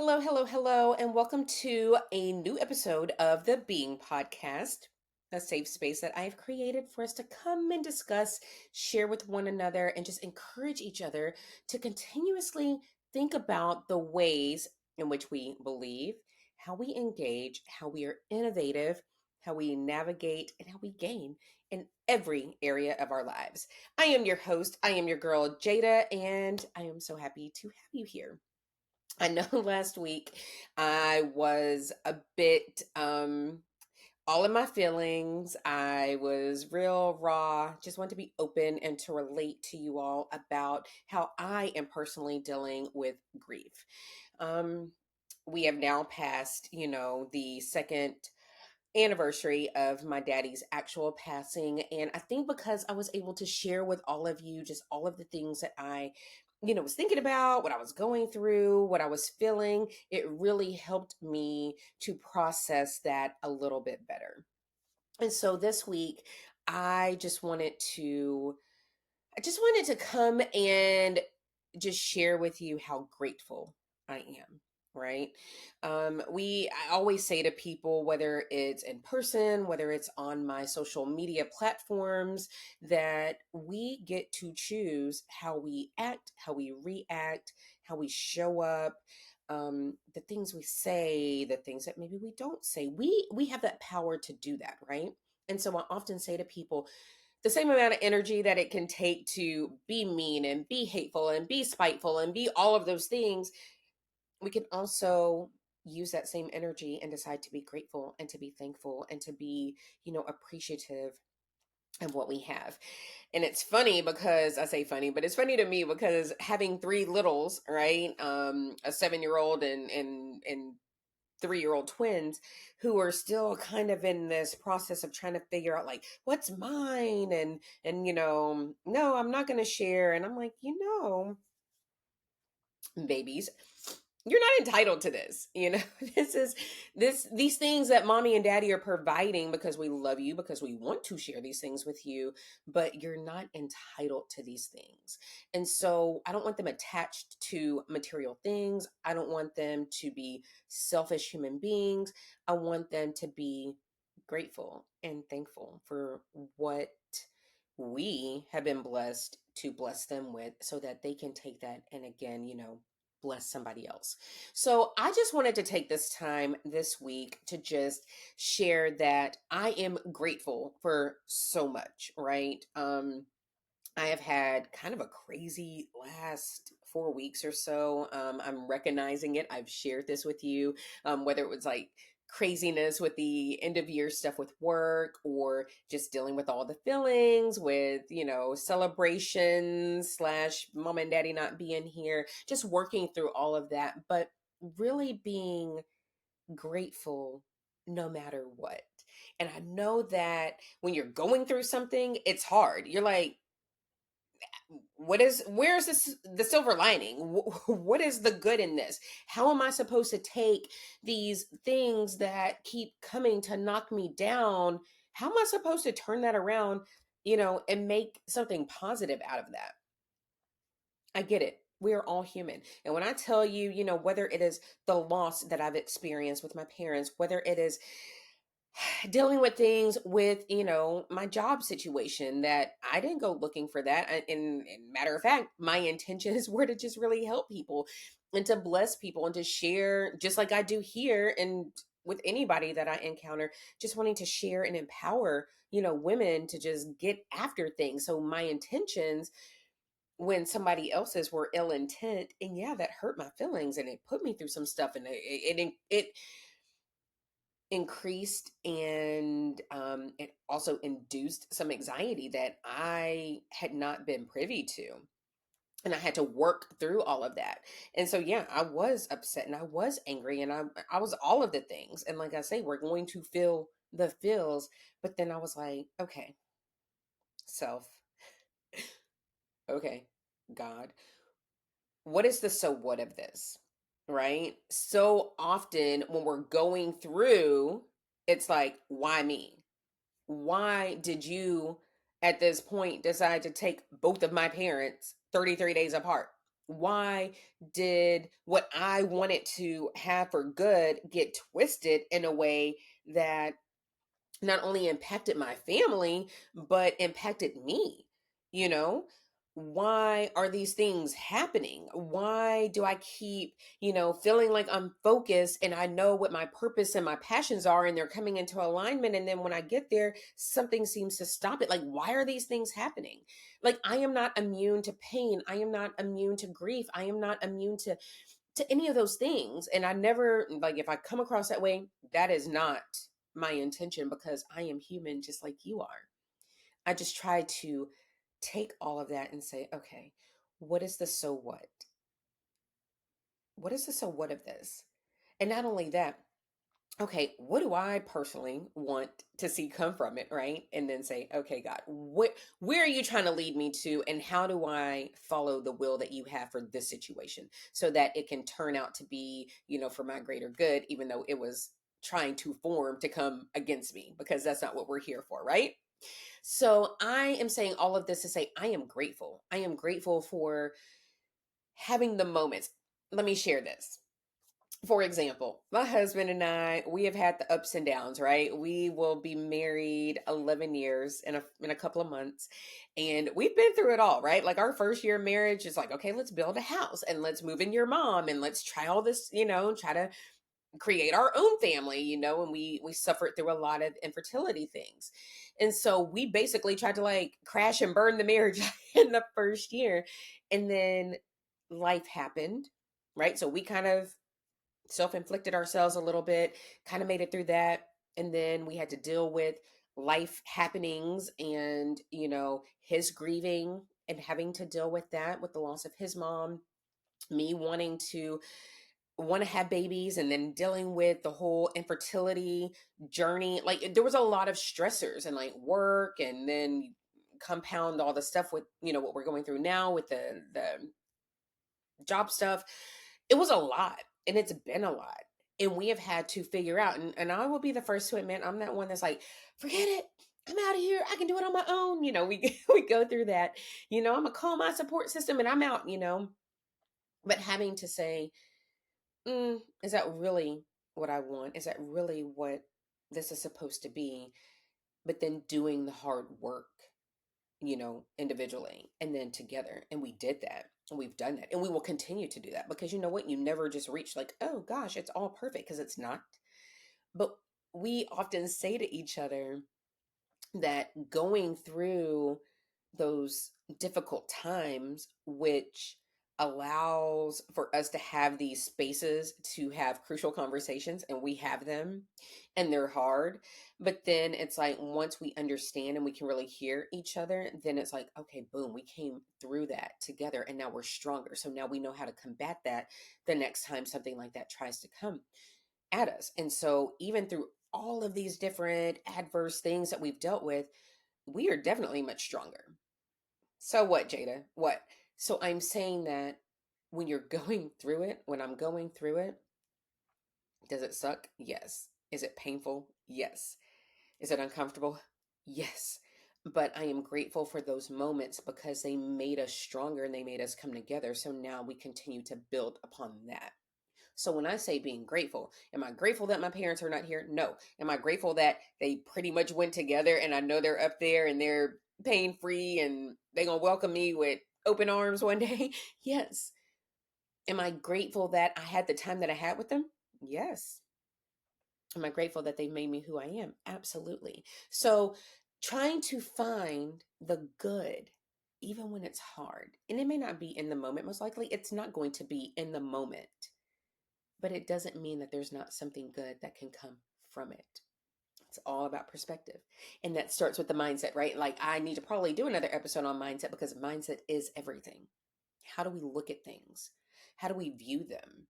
Hello, hello, hello, and welcome to a new episode of the Being Podcast, a safe space that I've created for us to come and discuss, share with one another, and just encourage each other to continuously think about the ways in which we believe, how we engage, how we are innovative, how we navigate, and how we gain in every area of our lives. I am your host, I am your girl, Jada, and I am so happy to have you here. I know last week I was a bit all in my feelings. I was real raw, just want to be open and to relate to you all about how I am personally dealing with grief. Um we have now passed, the second anniversary of my daddy's actual passing. And I think because I was able to share with all of you just all of the things that I was thinking about, what I was going through, what I was feeling, it really helped me to process that a little bit better. And so this week, I just wanted to I just wanted to come and just share with you how grateful I am. Right. I always say to people, whether it's in person, whether it's on my social media platforms, that we get to choose how we act, how we react, how we show up, the things we say, the things that maybe we don't say. We have that power to do that, right? And so I often say to people, the same amount of energy that it can take to be mean and be hateful and be spiteful and be all of those things, we can also use that same energy and decide to be grateful and to be thankful and to be, appreciative of what we have. And it's funny because I say funny, but it's funny to me because having three littles, right? A 7-year old and 3-year-old twins who are still kind of in this process of trying to figure out like what's mine and no, I'm not going to share. And I'm like, babies, you're not entitled to this. This is these things that mommy and daddy are providing because we love you, because we want to share these things with you, but you're not entitled to these things. And so I don't want them attached to material things. I don't want them to be selfish human beings. I want them to be grateful and thankful for what we have been blessed to bless them with, so that they can take that and again, bless somebody else. So I just wanted to take this time this week to just share that I am grateful for so much, right? I have had kind of a crazy last 4 weeks or so. I'm recognizing it. I've shared this with you, whether it was like craziness with the end of year stuff with work, or just dealing with all the feelings with, celebrations slash mom and daddy not being here, just working through all of that, but really being grateful no matter what. And I know that when you're going through something, it's hard. You're like, where's this the silver lining? What is the good in this? How am I supposed to take these things that keep coming to knock me down? How am I supposed to turn that around, and make something positive out of that? I get it. We are all human. And when I tell you, whether it is the loss that I've experienced with my parents, whether it is dealing with things with, my job situation, that I didn't go looking for that. And matter of fact, my intentions were to just really help people and to bless people and to share, just like I do here and with anybody that I encounter, just wanting to share and empower, women to just get after things. So my intentions, when somebody else's were ill intent, and yeah, that hurt my feelings and it put me through some stuff, and it increased, and it also induced some anxiety that I had not been privy to. And I had to work through all of that. And so, yeah, I was upset and I was angry and I was all of the things. And like I say, we're going to feel the feels. But then I was like, okay, self, okay, God, what is the so what of this? Right? So often when we're going through, it's like, why me? Why did you at this point decide to take both of my parents 33 days apart? Why did what I wanted to have for good get twisted in a way that not only impacted my family, but impacted me? You know, why are these things happening? Why do I keep, feeling like I'm focused and I know what my purpose and my passions are and they're coming into alignment? And then when I get there, something seems to stop it. Like, why are these things happening? Like, I am not immune to pain. I am not immune to grief. I am not immune to any of those things. And I never, like, if I come across that way, that is not my intention, because I am human just like you are. I just try to take all of that and say, okay, what is the so what? What is the so what of this? And not only that, okay, what do I personally want to see come from it, right? And then say, okay, God, where are you trying to lead me to, and how do I follow the will that you have for this situation so that it can turn out to be, for my greater good, even though it was trying to form to come against me, because that's not what we're here for, right? So I am saying all of this to say I am grateful. I am grateful for having the moments. Let me share this. For example, my husband and I, we have had the ups and downs, right? We will be married 11 years in a couple of months, and we've been through it all, right? Like, our first year of marriage is like, okay, let's build a house and let's move in your mom and let's try all this, try to create our own family, and we suffered through a lot of infertility things. And so we basically tried to like crash and burn the marriage in the first year. And then life happened, right? So we kind of self-inflicted ourselves a little bit, kind of made it through that. And then we had to deal with life happenings and, his grieving and having to deal with that, with the loss of his mom, me wanting to have babies, and then dealing with the whole infertility journey. Like, there was a lot of stressors and like work, and then compound all the stuff with, what we're going through now with the job stuff. It was a lot, and it's been a lot. And we have had to figure out, and I will be the first to admit, I'm that one that's like, forget it. I'm out of here. I can do it on my own. We we go through that. I'm gonna call my support system and I'm out. But having to say, is that really what I want? Is that really what this is supposed to be? But then doing the hard work, individually and then together. And we did that. And we've done that. And we will continue to do that, because you know what? You never just reach like, oh gosh, it's all perfect, because it's not. But we often say to each other that going through those difficult times, which allows for us to have these spaces to have crucial conversations, and we have them, and they're hard. But then it's like, once we understand and we can really hear each other, then it's like, okay, boom, we came through that together and now we're stronger. So now we know how to combat that the next time something like that tries to come at us. And so, even through all of these different adverse things that we've dealt with, we are definitely much stronger. So what, Jada? What? So I'm saying that when you're going through it, when I'm going through it, does it suck? Yes. Is it painful? Yes. Is it uncomfortable? Yes. But I am grateful for those moments, because they made us stronger and they made us come together. So now we continue to build upon that. So when I say being grateful, am I grateful that my parents are not here? No. Am I grateful that they pretty much went together and I know they're up there and they're pain free and they're going to welcome me with open arms one day? Yes. Am I grateful that I had the time that I had with them? Yes. Am I grateful that they made me who I am? Absolutely. So trying to find the good, even when it's hard, and it may not be in the moment, most likely it's not going to be in the moment, but it doesn't mean that there's not something good that can come from it. It's all about perspective. And that starts with the mindset, right? Like, I need to probably do another episode on mindset, because mindset is everything. How do we look at things? How do we view them?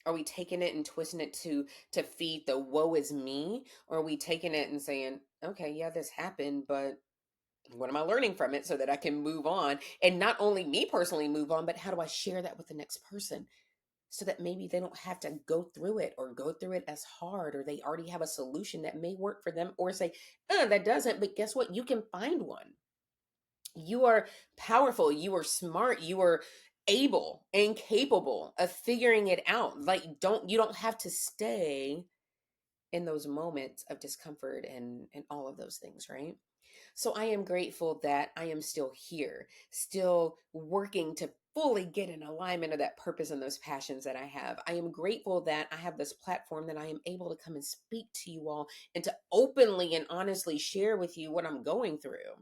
Are we taking it and twisting it to feed the woe is me? Or are we taking it and saying, okay, yeah, this happened, but what am I learning from it so that I can move on? And not only me personally move on, but how do I share that with the next person, so that maybe they don't have to go through it, or go through it as hard, or they already have a solution that may work for them, or say, that doesn't, but guess what? You can find one. You are powerful. You are smart. You are able and capable of figuring it out. Like, you don't have to stay in those moments of discomfort and all of those things, right? So I am grateful that I am still here, still working to fully get in alignment of that purpose and those passions that I have. I am grateful that I have this platform that I am able to come and speak to you all and to openly and honestly share with you what I'm going through.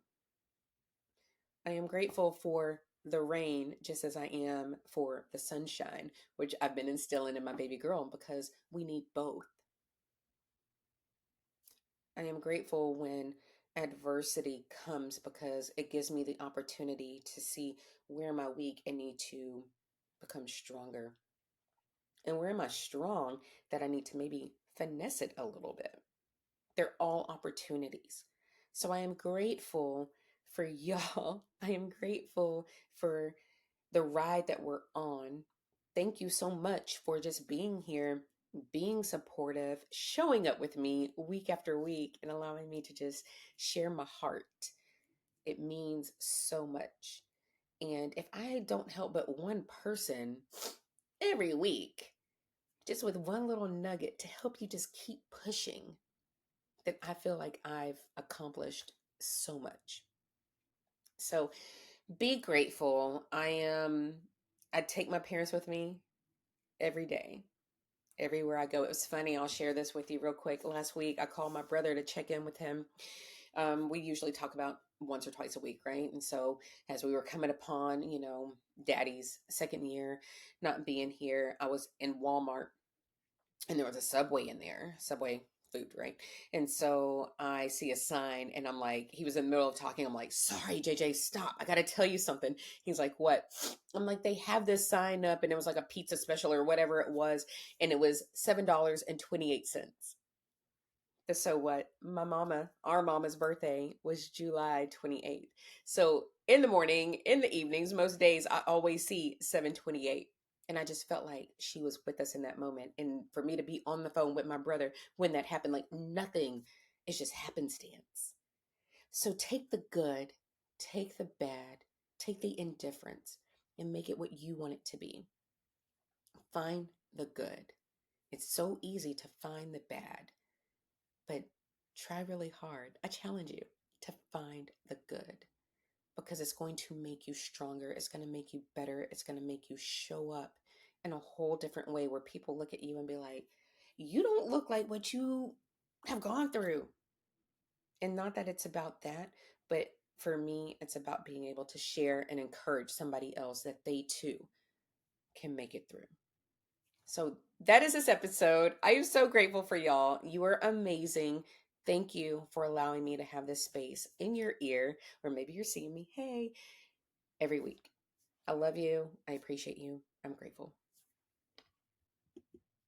I am grateful for the rain just as I am for the sunshine, which I've been instilling in my baby girl because we need both. I am grateful when adversity comes because it gives me the opportunity to see where am I weak and need to become stronger. And where am I strong that I need to maybe finesse it a little bit. They're all opportunities. So I am grateful for y'all. I am grateful for the ride that we're on. Thank you so much for just being here, being supportive, showing up with me week after week, and allowing me to just share my heart. It means so much. And if I don't help but one person every week, just with one little nugget to help you just keep pushing, then I feel like I've accomplished so much. So be grateful. I take my parents with me every day, everywhere I go. It was funny. I'll share this with you real quick. Last week, I called my brother to check in with him. We usually talk about once or twice a week, right? And so as we were coming upon, daddy's second year not being here, I was in Walmart and there was a Subway in there, Subway food, right? And so I see a sign and I'm like, he was in the middle of talking. I'm like, sorry, JJ, stop. I got to tell you something. He's like, what? I'm like, they have this sign up and it was like a pizza special or whatever it was. And it was $7.28. So what? Our mama's birthday was July 28th. So in the morning, in the evenings, most days I always see 728. And I just felt like she was with us in that moment. And for me to be on the phone with my brother when that happened, like nothing, it's just happenstance. So take the good, take the bad, take the indifference, and make it what you want it to be. Find the good. It's so easy to find the bad, but try really hard. I challenge you to find the good because it's going to make you stronger. It's going to make you better. It's going to make you show up in a whole different way where people look at you and be like, you don't look like what you have gone through. And not that it's about that, but for me, it's about being able to share and encourage somebody else that they too can make it through. So that is this episode. I am so grateful for y'all. You are amazing. Thank you for allowing me to have this space in your ear, or maybe you're seeing me, hey, every week. I love you. I appreciate you. I'm grateful.